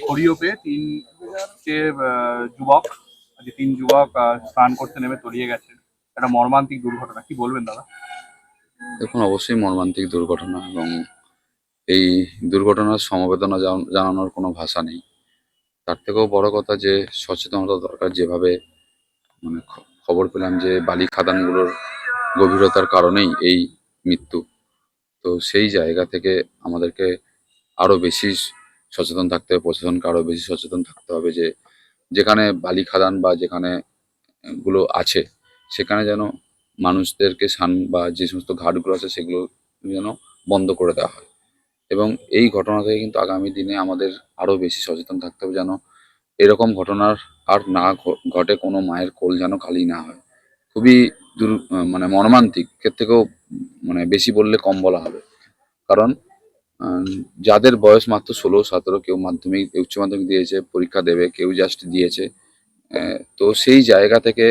খড়িওপে যুবক তিন যুবক স্নান করতে নেমে তলিয়ে গেছে। একটা মর্মান্তিক দুর্ঘটনা, কি বলবেন দাদা? দেখুন, অবশ্যই মর্মান্তিক দুর্ঘটনা, এবং এই দুর্ঘটনার সমবেদনা জানানোর কোনো ভাষা নেই। তার থেকেও বড় কথা যে সচেতনতা দরকার। যেভাবে খবর পেলাম যে বালি খাদানগুলোর গভীরতার কারণেই এই মৃত্যু, তো সেই জায়গা থেকে আমাদেরকে আরো বেশি সচেতন থাকতে হবে, প্রশাসনকে আরো বেশি সচেতন থাকতে হবে যে যেখানে বালি খাদান বা যেখানে গুলো আছে সেখানে যেন মানুষদেরকে বা যে সমস্ত ঘাটগুলো আছে সেগুলো যেন বন্ধ করে দেওয়া হয়। এবং এই ঘটনা থেকে কিন্তু আগামী দিনে আমাদের আরো বেশি সচেতন থাকতে হবে, যেন এরকম ঘটনার আর না ঘটে, কোনো মায়ের কোল যেন খালি না হয়। খুবই মর্মান্তিক, এর থেকেও বেশি বললে কম বলা হবে। কারণ যাদের বয়স মাত্র 16-17, কেউ মাধ্যমিক উচ্চ মাধ্যমিক দিয়েছে, পরীক্ষা দেবে, কেউ জাস্ট দিয়েছে, তো সেই জায়গা থেকে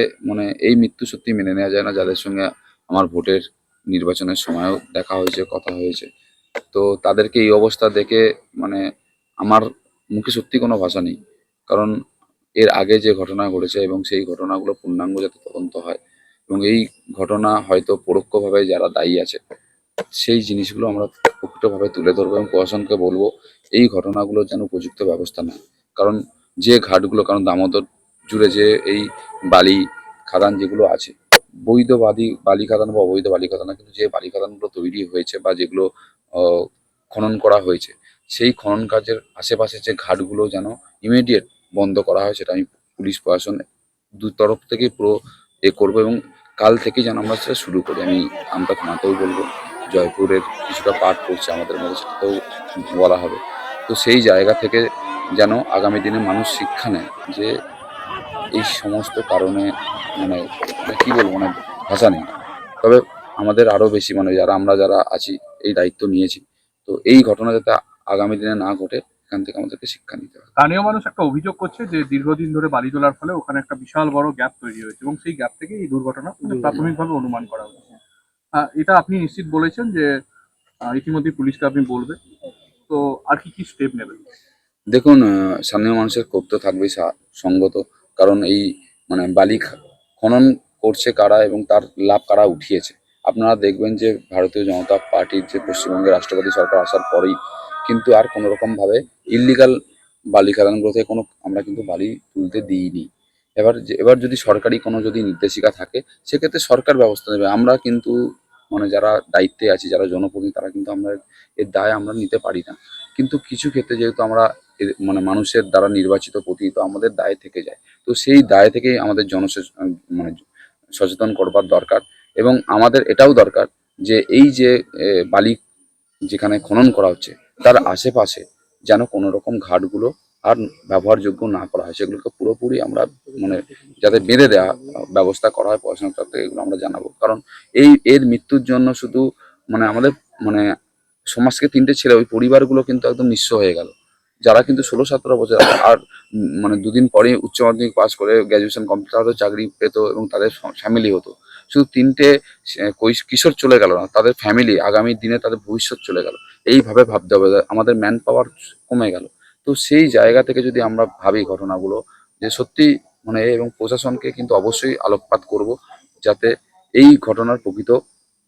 এই মৃত্যু সত্যি মেনে নেওয়া যায় না। যাদের সঙ্গে আমার ভোটের নির্বাচনের সময়ও দেখা হয়েছে, কথা হয়েছে, তো তাদেরকে এই অবস্থা দেখে আমার মুখে সত্যি কোনো ভাষা নেই। কারণ এর আগে যে ঘটনা ঘটেছে এবং সেই ঘটনাগুলো পূর্ণাঙ্গ যাতে তদন্ত হয়, এবং এই ঘটনা হয়তো পরোক্ষভাবে যারা দায়ী আছে সেই জিনিসগুলো আমরা প্রকৃতভাবে তুলে ধরবো, এবং প্রশাসনকে বলবো এই ঘটনাগুলো যেন উপযুক্ত ব্যবস্থা নেয়। কারণ যে ঘাটগুলো, কারণ দামোদর জুড়ে যে এই বালি খাদান যেগুলো আছে, বালি খাদান বা অবৈধ বালি খাদান না, কিন্তু যে বালি খাদানগুলো তৈরি হয়েছে বা যেগুলো খনন করা হয়েছে, সেই খনন কাজের আশেপাশে যে ঘাটগুলো যেন ইমিডিয়েট বন্ধ করা হয়, সেটা আমি পুলিশ প্রশাসন দু তরফ থেকে পুরো করবো। এবং কাল থেকেই যেন আমরা সেটা শুরু করি। আমরা থানাতেও বলবো, জয়পুরের কিছুটা পার্ট পড়ছে আমাদের মধ্যে, সেটাতেও বলা হবে। তো সেই জায়গা থেকে যেন আগামী দিনে মানুষ শিক্ষা নেয় যে এই সমস্ত কারণে মানে কি বলবো, ভাষা নেই। তবে আমাদের আরো বেশি যারা আছি, এই দায়িত্ব নিয়েছি, তো এই ঘটনা যাতে আগামী দিনে না ঘটে, এখান থেকে আমাদেরকে শিক্ষা নিতে হবে। স্থানীয় মানুষ একটা অভিযোগ করছে যে দীর্ঘদিন ধরে বালি তোলার ফলে ওখানে একটা বিশাল বড় গ্যাপ তৈরি হয়েছে, এবং সেই গ্যাপ থেকে এই দুর্ঘটনা প্রাথমিকভাবে অনুমান করা হচ্ছে। এটা আপনি নিশ্চিত বলেছেন যে ইতিমধ্যে পুলিশকে আপনি বলবেন, তো আর কি কি স্টেপ নেবেন? দেখুন, স্থানীয় মানুষের ক্ষোভ তো থাকবেই সঙ্গত। কারণ এই বালি খনন করছে কারা এবং তার লাভ কারা উঠিয়েছে। আপনারা দেখবেন যে ভারতীয় জনতা পার্টির যে পশ্চিমবঙ্গের রাষ্ট্রপতি সরকার আসার পরেই কিন্তু আর কোনো রকম ভাবে ইল্লিগাল বালি খাদানগুলো থেকে আমরা কিন্তু বালি তুলতে দিইনি। এবার যদি সরকারি কোনো যদি নির্দেশিকা থাকে, সেক্ষেত্রে সরকার ব্যবস্থা নেবে। আমরা কিন্তু যারা দায়িত্বে আছি, যারা জনপ্রতিনিধি, তারা কিন্তু আমরা এর দায় আমরা নিতে পারি না। কিন্তু কিছু ক্ষেত্রে যেহেতু আমরা মানুষের দ্বারা নির্বাচিত প্রতিনিধি, তো আমাদের দায় থেকে যায়। তো সেই দায় থেকেই আমাদের সচেতন করবার দরকার। এবং আমাদের এটাও দরকার যে এই যে বালি যেখানে খনন করা হচ্ছে, তার আশেপাশে যেন কোনো রকম ঘাটগুলো আর ব্যবহারযোগ্য না করা হয়, সেগুলোকে পুরোপুরি আমরা যাতে বেঁধে দেওয়া ব্যবস্থা করা হয়, পড়াশোনার ক্ষেত্রে এগুলো আমরা জানাবো। কারণ এর মৃত্যুর জন্য শুধু আমাদের মানে সমাজ থেকে 3টে ছেলে, ওই পরিবারগুলো কিন্তু একদম নিঃস্ব হয়ে গেল, যারা কিন্তু 16-17 বছর আর দুদিন পরে উচ্চ মাধ্যমিক পাস করে গ্র্যাজুয়েশন কমপ্লিট, তারা চাকরি পেত এবং তাদের ফ্যামিলি হতো। শুধু 3টে কিশোর চলে গেল না, তাদের ফ্যামিলি, আগামী দিনে তাদের ভবিষ্যৎ চলে গেল। এইভাবে ভাবতে হবে, আমাদের ম্যান পাওয়ার কমে গেল। তো সেই জায়গা থেকে যদি আমরা ভাবি ঘটনাগুলো, যে সত্যি এবং প্রশাসনকে কিন্তু অবশ্যই আলোকপাত করব, যাতে এই ঘটনার প্রকৃত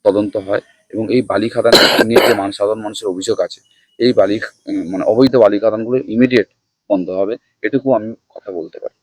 তদন্ত হয়, এবং এই বালি খাদান নিয়ে যে সাধারণ মানুষের অভিযোগ আছে, এই অবৈধ বালি খাদানগুলো ইমিডিয়েট বন্ধ হবে, এটুকু আমি কথা বলতে পারি।